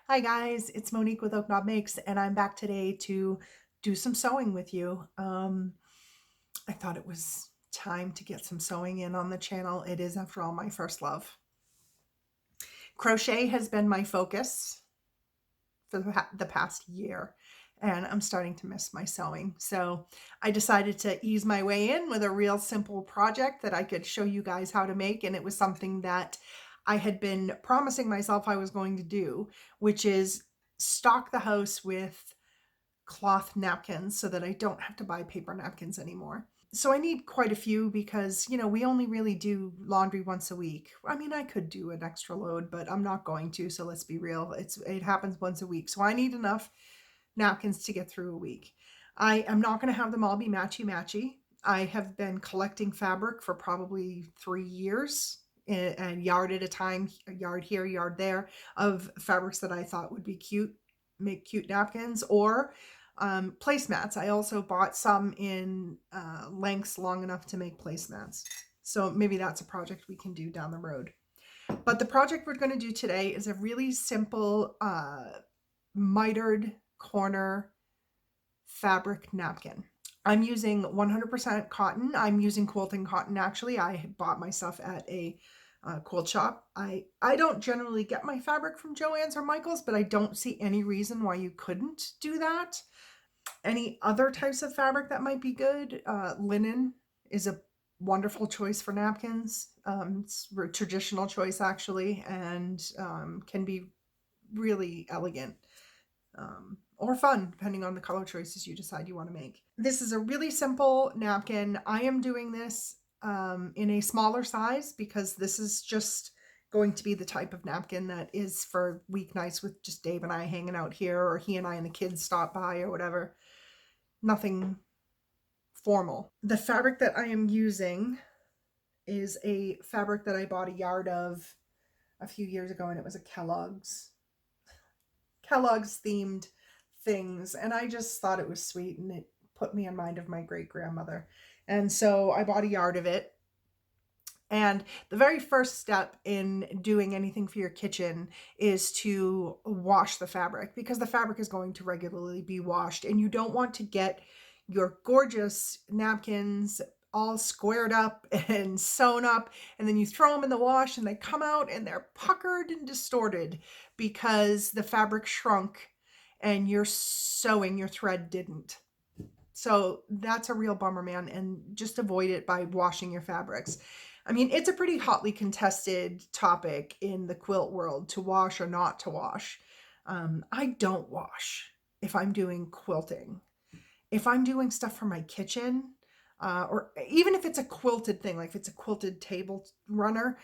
Hi guys, it's Monique with Oak Knob Makes, and I'm back today to do some sewing with you. I thought it was time to get some sewing in on the channel. It is, after all, my first love. Crochet has been my focus for the past year, and I'm starting to miss my sewing. So I decided to ease my way in with a real simple project that I could show you guys how to make, and it was something that I had been promising myself I was going to do, which is stock the house with cloth napkins so that I don't have to buy paper napkins anymore. So I need quite a few because, we only really do laundry once a week. I mean, I could do an extra load, but I'm not going to, so let's be real. It happens once a week. So I need enough napkins to get through a week. I am not going to have them all be matchy-matchy. I have been collecting fabric for probably 3 years, and yard at a time, a yard here, yard there, of fabrics that I thought would be cute, make cute napkins, or placemats. I also bought some in lengths long enough to make placemats. So maybe that's a project we can do down the road. But the project we're going to do today is a really simple mitered corner fabric napkin. I'm using 100% cotton. I'm using quilting cotton, actually. I bought my stuff at a quilt shop. I don't generally get my fabric from Joann's or Michael's, but I don't see any reason why you couldn't do that. Any other types of fabric that might be good? Linen is a wonderful choice for napkins. It's a traditional choice, actually, and can be really elegant or fun, depending on the color choices you decide you want to make. This is a really simple napkin. I am doing this in a smaller size because this is just going to be the type of napkin that is for weeknights with just Dave and I hanging out here, or he and I and the kids stop by or whatever. Nothing formal. The fabric that I am using is a fabric that I bought a yard of a few years ago, and it was a Kellogg's themed things, and I just thought it was sweet, and it put me in mind of my great grandmother, and so I bought a yard of it. And the very first step in doing anything for your kitchen is to wash the fabric, because the fabric is going to regularly be washed, and you don't want to get your gorgeous napkins all squared up and sewn up, and then you throw them in the wash and they come out and they're puckered and distorted because the fabric shrunk and your thread didn't. So that's a real bummer, man, and just avoid it by washing your fabrics. I mean, it's a pretty hotly contested topic in the quilt world, to wash or not to wash. I don't wash if I'm doing quilting. If I'm doing stuff for my kitchen, or even if it's a quilted thing, like if it's a quilted table runner,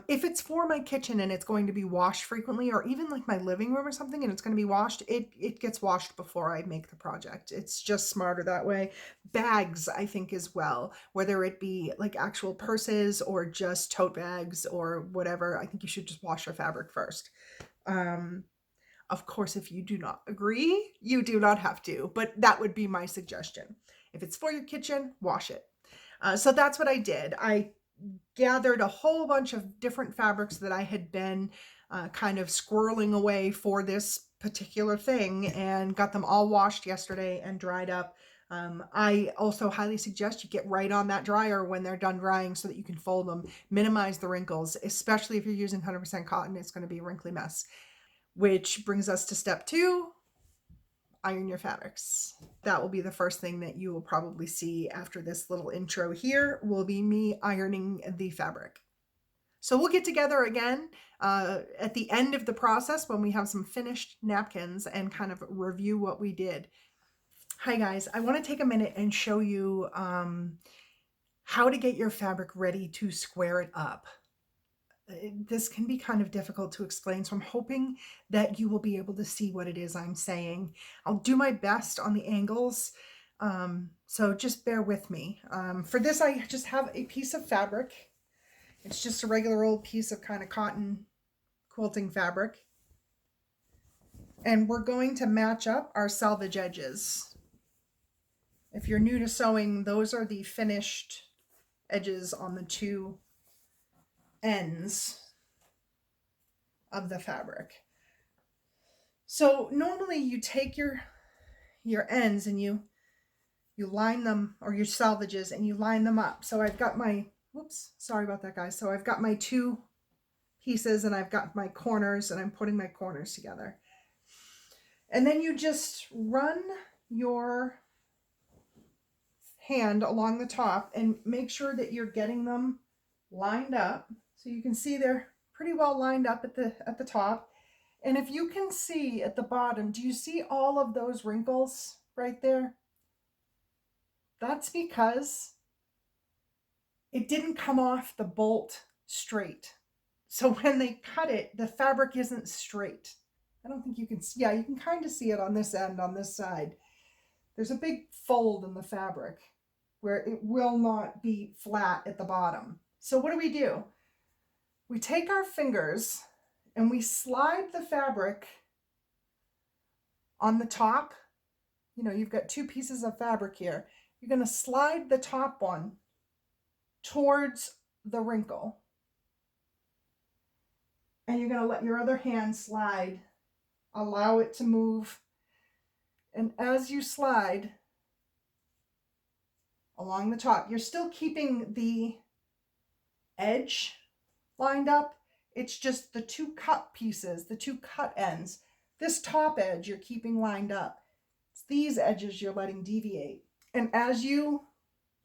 if it's for my kitchen and it's going to be washed frequently, or even like my living room or something and it's going to be washed, it gets washed before I make the project. It's just smarter that way. Bags, I think, as well, whether it be like actual purses or just tote bags or whatever, I think you should just wash your fabric first. Of course, if you do not agree, you do not have to, but that would be my suggestion. If it's for your kitchen, wash it. So that's what I did. I gathered a whole bunch of different fabrics that I had been kind of squirreling away for this particular thing, and got them all washed yesterday and dried up. I also highly suggest you get right on that dryer when they're done drying so that you can fold them, minimize the wrinkles, especially if you're using 100% cotton. It's going to be a wrinkly mess. Which brings us to step 2, iron your fabrics. That will be the first thing that you will probably see after this little intro here, will be me ironing the fabric. So we'll get together again at the end of the process when we have some finished napkins and kind of review what we did. Hi guys, I want to take a minute and show you how to get your fabric ready to square it up. This can be kind of difficult to explain, so I'm hoping that you will be able to see what it is I'm saying. I'll do my best on the angles, so just bear with me. For this, I just have a piece of fabric. It's just a regular old piece of kind of cotton quilting fabric. And we're going to match up our selvage edges. If you're new to sewing, those are the finished edges on the two ends of the fabric. So normally you take your ends and you line them, or your salvages, and you line them up. So I've got my, whoops, sorry about that, guys. So I've got my 2 pieces and I've got my corners, and I'm putting my corners together. And then you just run your hand along the top and make sure that you're getting them lined up. So you can see they're pretty well lined up at the top. And if you can see at the bottom, do you see all of those wrinkles right there? That's because it didn't come off the bolt straight. So when they cut it, the fabric isn't straight. I don't think you can see, yeah, you can kind of see it on this end, on this side. There's a big fold in the fabric where it will not be flat at the bottom. So what do? We take our fingers and we slide the fabric on the top. You know, you've got 2 pieces of fabric here. You're going to slide the top one towards the wrinkle. And you're going to let your other hand slide, allow it to move. And as you slide along the top, you're still keeping the edge lined up. It's just the 2 cut pieces, the 2 cut ends. This top edge you're keeping lined up. It's these edges you're letting deviate. And as you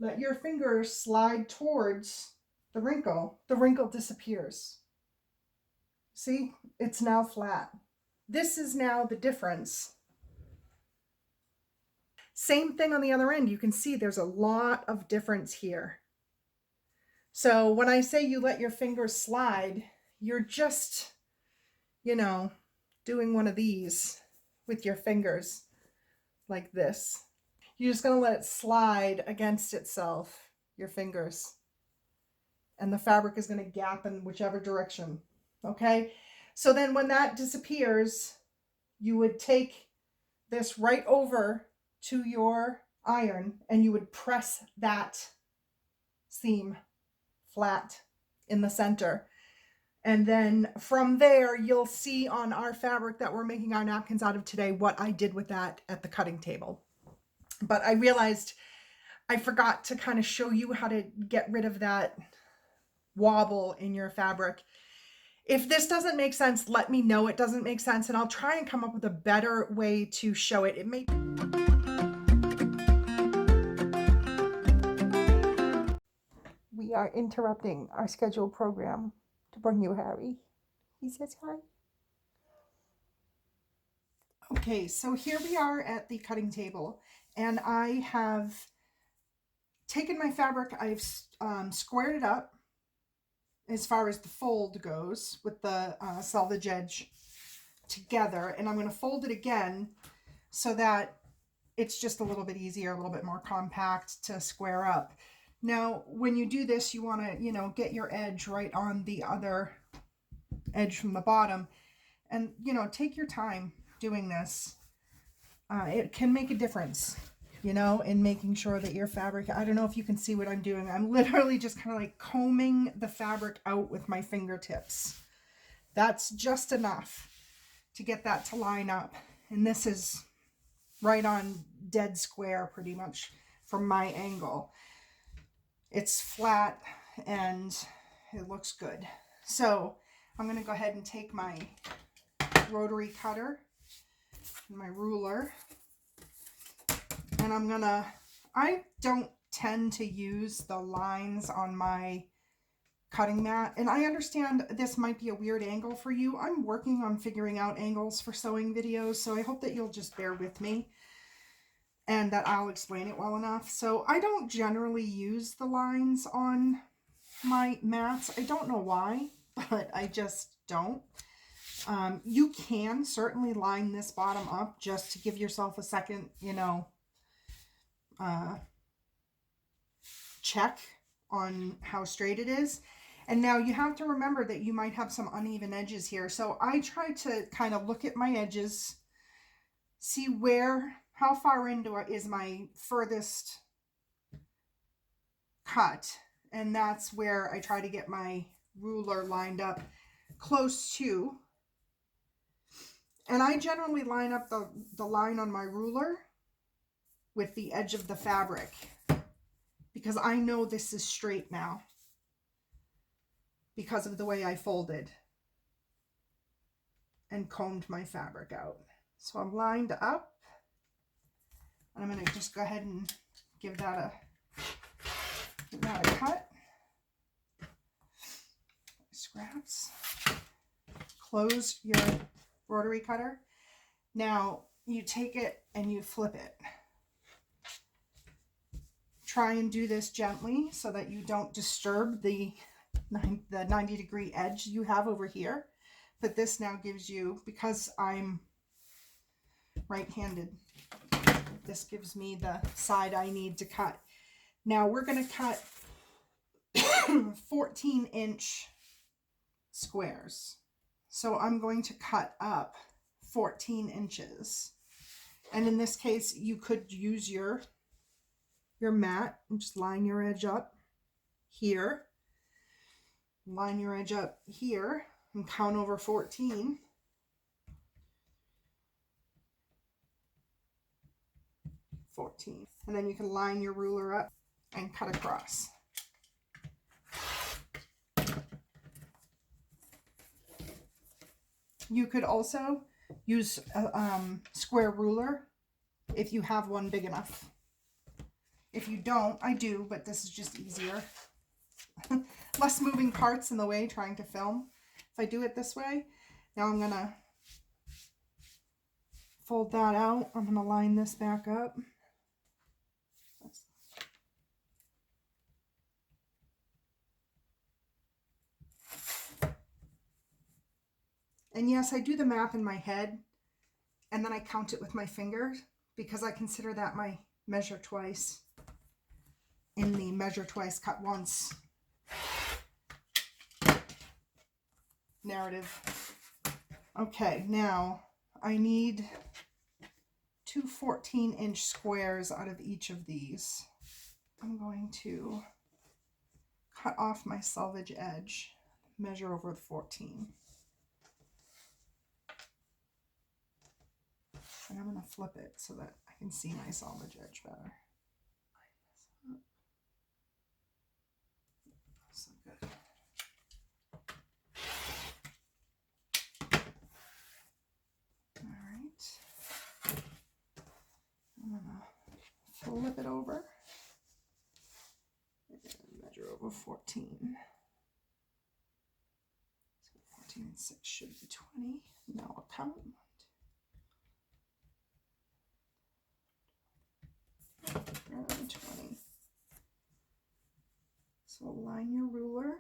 let your fingers slide towards the wrinkle disappears. See, it's now flat. This is now the difference. Same thing on the other end. You can see there's a lot of difference here. So when I say you let your fingers slide, you're just, you know, doing one of these with your fingers like this. You're just going to let it slide against itself, your fingers. And the fabric is going to gap in whichever direction. Okay? So then when that disappears, you would take this right over to your iron and you would press that seam flat in the center. And then from there, you'll see on our fabric that we're making our napkins out of today what I did with that at the cutting table. But I realized I forgot to kind of show you how to get rid of that wobble in your fabric. If this doesn't make sense, let me know it doesn't make sense, and I'll try and come up with a better way to show it. It may... We are interrupting our scheduled program to bring you Harry. He says hi. Okay, so here we are at the cutting table, and I have taken my fabric, I've squared it up as far as the fold goes with the selvage edge together, and I'm going to fold it again so that it's just a little bit easier, a little bit more compact to square up. Now, when you do this, you want to, you know, get your edge right on the other edge from the bottom, and, you know, take your time doing this. It can make a difference, you know, in making sure that your fabric, I don't know if you can see what I'm doing. I'm literally just kind of like combing the fabric out with my fingertips. That's just enough to get that to line up. And this is right on dead square pretty much from my angle. It's flat and it looks good. So I'm going to go ahead and take my rotary cutter and my ruler, and I don't tend to use the lines on my cutting mat, and I understand this might be a weird angle for you. I'm working on figuring out angles for sewing videos, so I hope that you'll just bear with me and that I'll explain it well enough. So I don't generally use the lines on my mats. I don't know why, but I just don't. You can certainly line this bottom up just to give yourself a second, you know, check on how straight it is. And now you have to remember that you might have some uneven edges here. So I try to kind of look at my edges, see how far into it is my furthest cut. And that's where I try to get my ruler lined up close to. And I generally line up the line on my ruler with the edge of the fabric because I know this is straight now because of the way I folded and combed my fabric out. So I'm lined up, and I'm going to just go ahead and give that a cut. Scraps. Close your rotary cutter. Now you take it and you flip it. Try and do this gently so that you don't disturb the 90-degree edge you have over here. But this now gives you, because I'm right-handed, this gives me the side I need to cut. Now we're going to cut 14-inch squares. So I'm going to cut up 14 inches. And in this case, you could use your mat and just line your edge up here. Line your edge up here and count over 14. And then you can line your ruler up and cut across. You could also use a square ruler if you have one big enough. If you don't, I do, but this is just easier. Less moving parts in the way trying to film. If I do it this way, now I'm going to fold that out. I'm going to line this back up. And yes, I do the math in my head, and then I count it with my fingers because I consider that my measure twice in the measure twice, cut once narrative. Okay, now I need two 14-inch squares out of each of these. I'm going to cut off my selvage edge, measure over the 14. And I'm going to flip it so that I can see my selvage edge better. So good. All right. I'm going to flip it over and measure over 14. So 14 and 6 should be 20. Now I'll count. 20. So line your ruler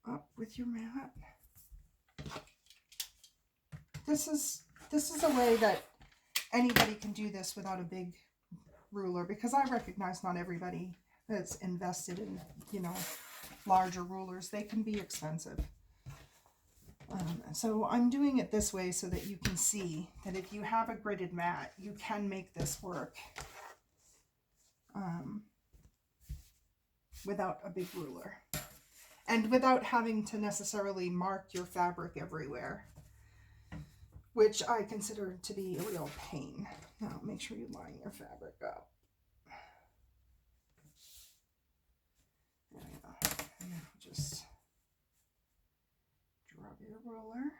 up with your mat. This is a way that anybody can do this without a big ruler, because I recognize not everybody that's invested in, larger rulers. They can be expensive. So I'm doing it this way so that you can see that if you have a gridded mat, you can make this work. Without a big ruler and without having to necessarily mark your fabric everywhere, which I consider to be a real pain. Now make sure you line your fabric up. There you go. And now just drop your ruler.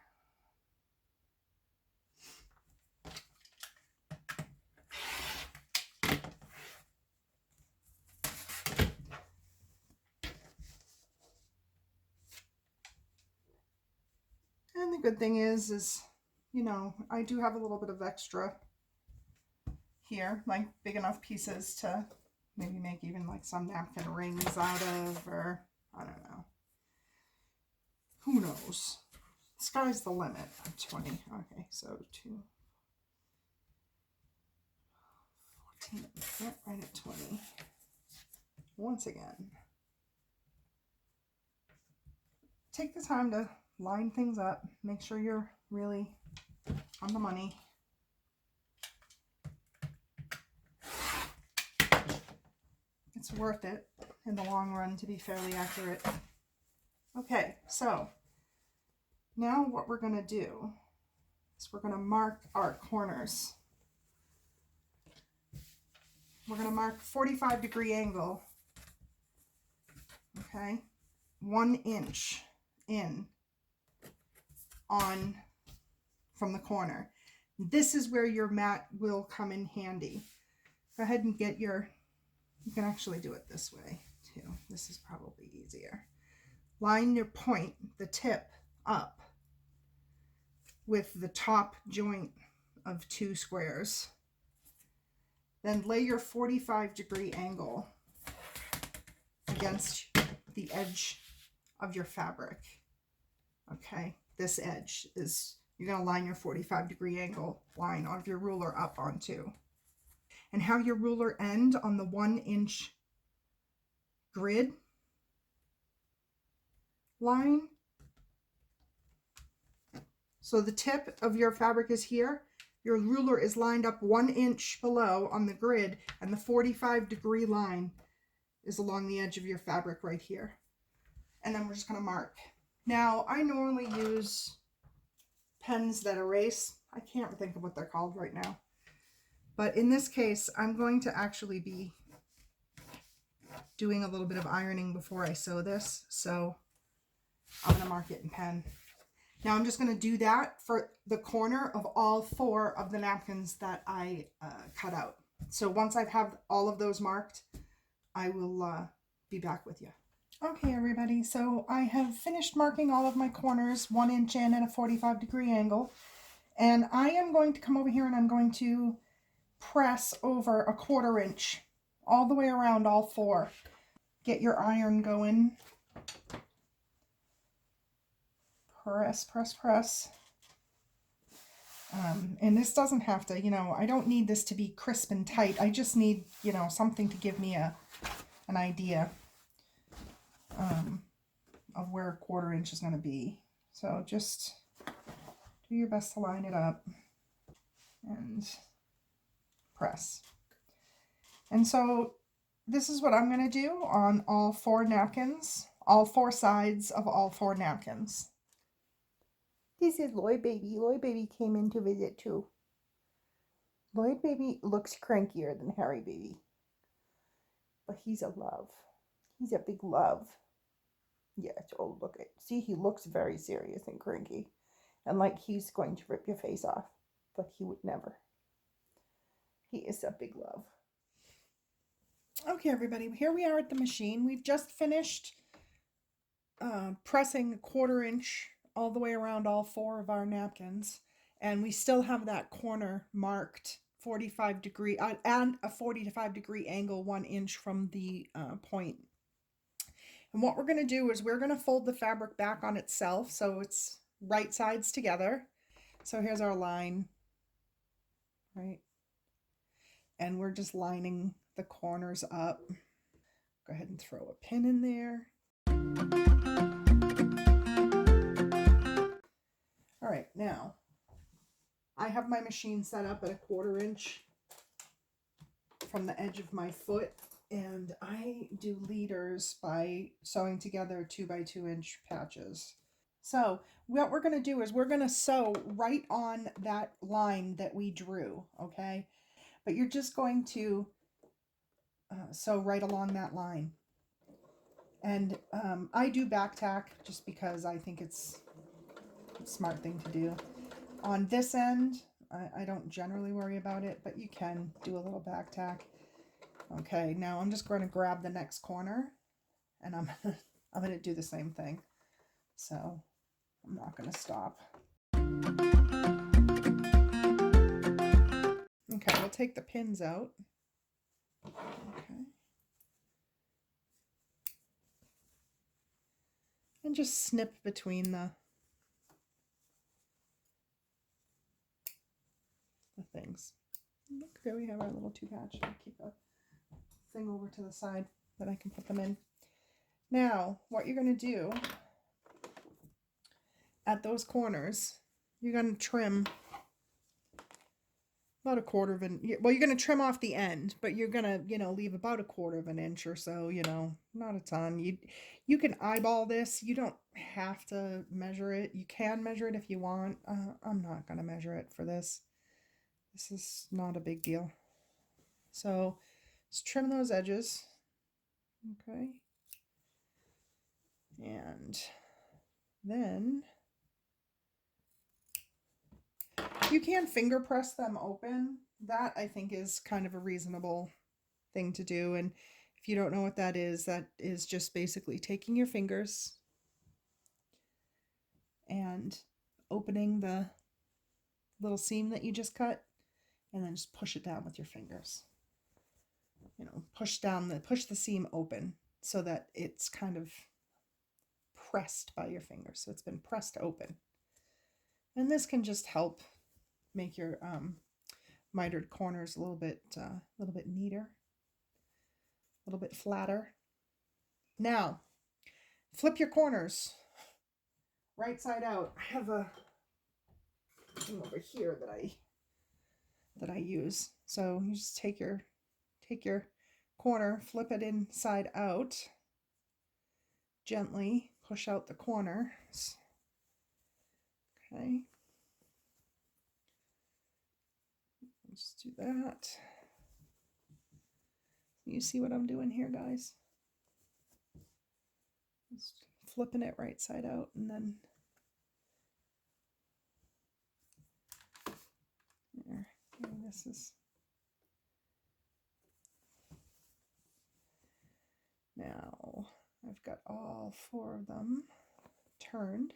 And the good thing is, I do have a little bit of extra here, like big enough pieces to maybe make even like some napkin rings out of, or I don't know. Who knows? Sky's the limit. 20. Okay, so 2, 14, yep, right at 20. Once again, take the time to line things up. Make sure you're really on the money. It's worth it in the long run to be fairly accurate. Okay, so now what we're going to do is we're going to mark our corners. We're going to mark 45-degree angle, okay, 1 inch in on from the corner. This is where your mat will come in handy. Go ahead and get your, you can actually do it this way too. This is probably easier. Line your point, the tip, up with the top joint of 2 squares. Then lay your 45-degree angle against the edge of your fabric. Okay, this edge is, you're going to line your 45-degree angle line of your ruler up onto. And have your ruler end on the 1-inch grid line. So the tip of your fabric is here. Your ruler is lined up 1 inch below on the grid, and the 45-degree line is along the edge of your fabric right here. And then we're just going to mark. Now, I normally use pens that erase. I can't think of what they're called right now. But in this case, I'm going to actually be doing a little bit of ironing before I sew this. So I'm going to mark it in pen. Now I'm just going to do that for the corner of all 4 of the napkins that I cut out. So once I have all of those marked, I will be back with you. Okay, everybody, so I have finished marking all of my corners 1 inch in at a 45-degree angle. And I am going to come over here and I'm going to press over a 1/4 inch all the way around all 4. Get your iron going. Press, press, press. And this doesn't have to, you know, I don't need this to be crisp and tight. I just need, you know, something to give me an idea of where a 1/4 inch is going to be. So just do your best to line it up and press. And so this is what I'm going to do on all 4 napkins, all 4 sides of all 4 napkins. This is Lloyd Baby. Lloyd Baby came in to visit too. Lloyd Baby looks crankier than Harry Baby. But he's a love. He's a big love. Yes, oh look at, see, he looks very serious and cranky. And like he's going to rip your face off. But he would never. He is a big love. Okay, everybody, here we are at the machine. We've just finished pressing a 1/4 inch all the way around all 4 of our napkins, and we still have that corner marked 45-degree and a 45-degree angle 1 inch from the point. And what we're going to do is we're going to fold the fabric back on itself so it's right sides together. So here's our line, right? And we're just lining the corners up. Go ahead and throw a pin in there. All right, now I have my machine set up at a 1/4 inch from the edge of my foot, and I do leaders by sewing together 2x2 inch patches. So what we're going to do is we're going to sew right on that line that we drew, okay? But you're just going to sew right along that line. And I do back tack just because I think it's a smart thing to do. On this end, I don't generally worry about it, but you can do a little back tack. Okay, now I'm just going to grab the next corner, and I'm going to do the same thing. So I'm not going to stop. Okay, we'll take the pins out. Okay. And just snip between the things. Look, there we have our little 2-patch. I'll keep a thing over to the side that I can put them in. Now, what you're going to do at those corners, you're going to trim about a quarter of an, well, you're going to trim off the end, but you're going to, leave about a quarter of an inch or so, not a ton. You can eyeball this. You don't have to measure it. You can measure it if you want. I'm not going to measure it for this. This is not a big deal. So just trim those edges. Okay. And then you can finger press them open. That I think is kind of a reasonable thing to do. And if you don't know what that is just basically taking your fingers and opening the little seam that you just cut, and then just push it down with your fingers. Push the seam open so that it's kind of pressed by your fingers. So it's been pressed open. And this can just help make your mitered corners a little bit neater, a little bit flatter. Now, flip your corners right side out. I have a thing over here that I use. So you just take your corner, flip it inside out, gently push out the corners. Okay. Let's do that. You see what I'm doing here, guys? Just flipping it right side out, and then there. This is now I've got all 4 of them turned.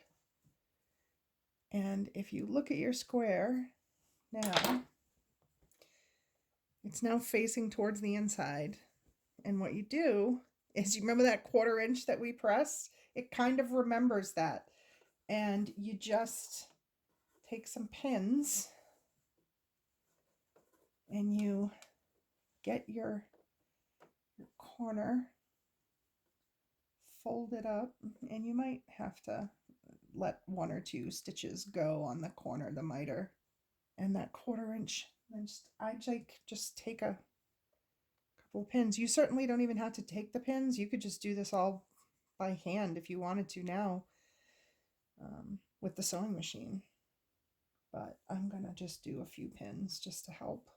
And if you look at your square now, it's now facing towards the inside. And what you do is, you remember that 1/4 inch that we pressed? It kind of remembers that. And you just take some pins and you get your corner, fold it up, and you might have to let 1 or 2 stitches go on the corner of the miter. And that 1/4 inch, and I just take a couple of pins. You certainly don't even have to take the pins. You could just do this all by hand if you wanted to now with the sewing machine. But I'm going to just do a few pins just to help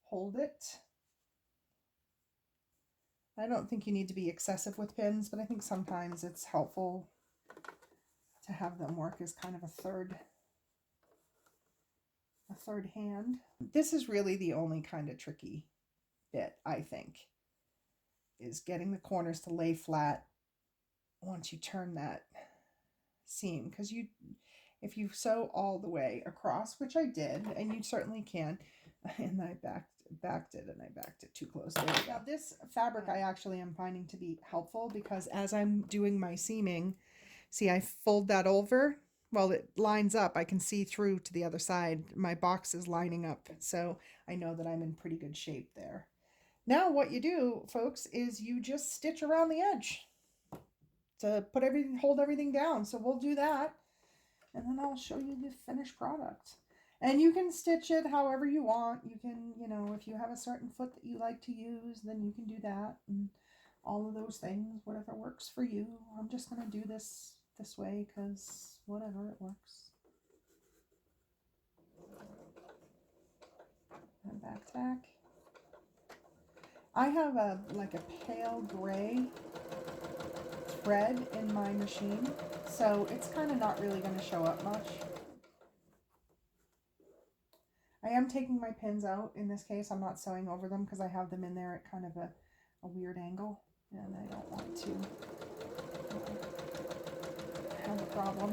hold it. I don't think you need to be excessive with pins, but I think sometimes it's helpful to have them work as kind of a third hand. This is really the only kind of tricky bit, I think, is getting the corners to lay flat once you turn that seam. Because if you sew all the way across, which I did, and you certainly can, and I backed it too close. There we go. Now this fabric I actually am finding to be helpful, because as I'm doing my seaming, see, I fold that over. Well, it lines up. I can see through to the other side. My box is lining up, so I know that I'm in pretty good shape there. Now what you do, folks, is you just stitch around the edge to hold everything down. So we'll do that, and then I'll show you the finished product. And you can stitch it however you want. You can, if you have a certain foot that you like to use, then you can do that, and all of those things, whatever works for you. I'm just going to do this way because whatever, it works. And back tack. I have a pale gray thread in my machine, so it's kind of not really going to show up much. I am taking my pins out. In this case, I'm not sewing over them because I have them in there at kind of a weird angle, and I don't want to have a problem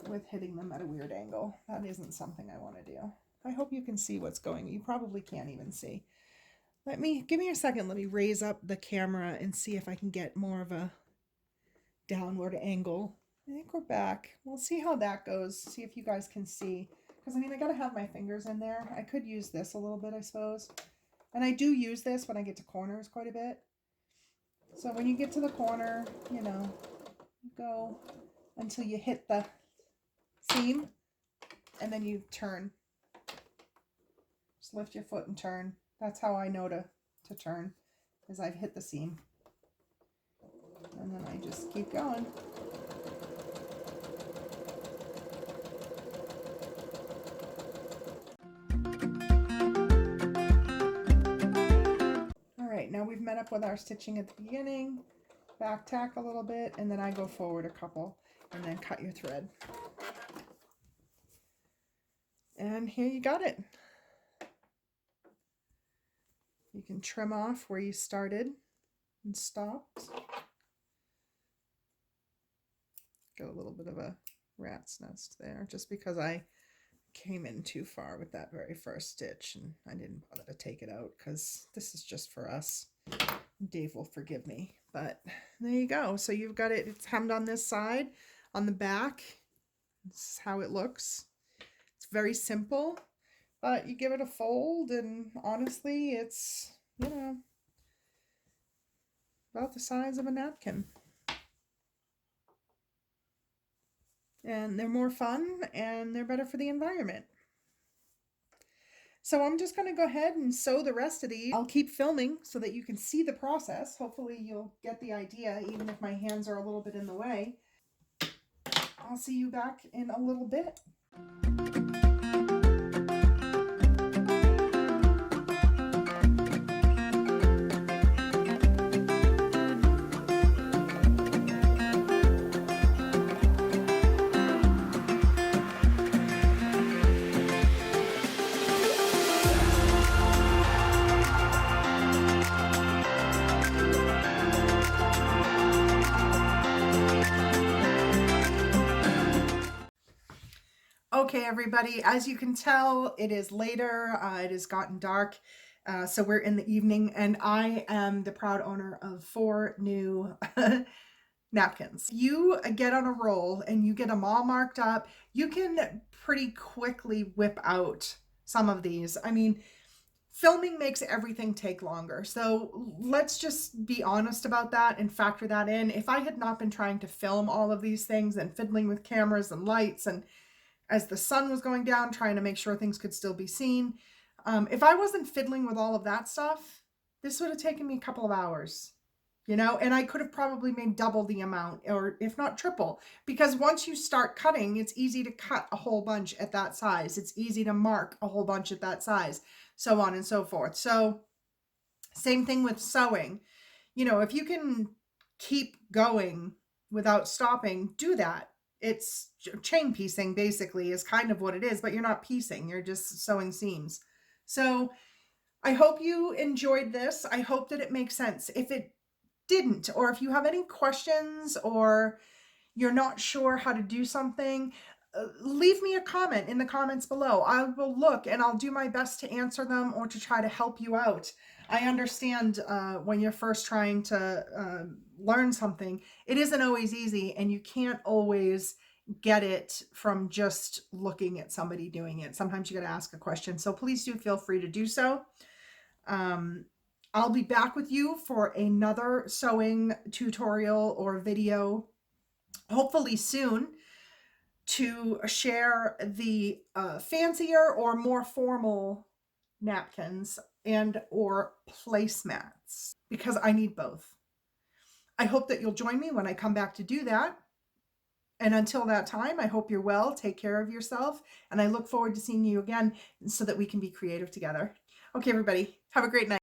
with hitting them at a weird angle. That isn't something I want to do. I hope you can see what's going. You probably can't even see. Give me a second. Let me raise up the camera and see if I can get more of a downward angle. I think we're back. We'll see how that goes. See if you guys can see. Because, I got to have my fingers in there. I could use this a little bit, I suppose. And I do use this when I get to corners quite a bit. So when you get to the corner, you go until you hit the seam, and then you turn. Just lift your foot and turn. That's how I know to turn, is I've hit the seam. And then I just keep going. All right, now we've met up with our stitching at the beginning, back tack a little bit, and then I go forward a couple, and then cut your thread. And here you got it. You can trim off where you started and stopped. Got a little bit of a rat's nest there just because I came in too far with that very first stitch and I didn't bother to take it out because this is just for us. Dave will forgive me, but there you go. So you've got it, it's hemmed on this side, on the back. This is how it looks. It's very simple, but you give it a fold and honestly, it's, you know, about the size of a napkin. And they're more fun and they're better for the environment. So I'm just going to go ahead and sew the rest of these. I'll keep filming so that you can see the process. Hopefully you'll get the idea, even if my hands are a little bit in the way. I'll see you back in a little bit. Okay, everybody, as you can tell, it is later. It has gotten dark. So we're in the evening and I am the proud owner of 4 new napkins. You get on a roll and you get them all marked up. You can pretty quickly whip out some of these. I mean, filming makes everything take longer. So let's just be honest about that and factor that in. If I had not been trying to film all of these things and fiddling with cameras and lights and as the sun was going down, trying to make sure things could still be seen. If I wasn't fiddling with all of that stuff, this would have taken me a couple of hours, you know, and I could have probably made double the amount or if not triple, because once you start cutting, it's easy to cut a whole bunch at that size. It's easy to mark a whole bunch at that size, so on and so forth. So same thing with sewing. You know, if you can keep going without stopping, do that. It's chain piecing basically is kind of what it is, but you're not piecing, you're just sewing seams. So I hope you enjoyed this. I hope that it makes sense. If it didn't, or if you have any questions or you're not sure how to do something, leave me a comment in the comments below. I will look and I'll do my best to answer them or to try to help you out. I understand when you're first trying to learn something, it isn't always easy and you can't always get it from just looking at somebody doing it. Sometimes you got to ask a question. So please do feel free to do so. I'll be back with you for another sewing tutorial or video, hopefully soon, to share the fancier or more formal napkins and or placemats, because I need both. I hope that you'll join me when I come back to do that. And until that time, I hope you're well, take care of yourself, and I look forward to seeing you again so that we can be creative together. Okay, everybody, have a great night.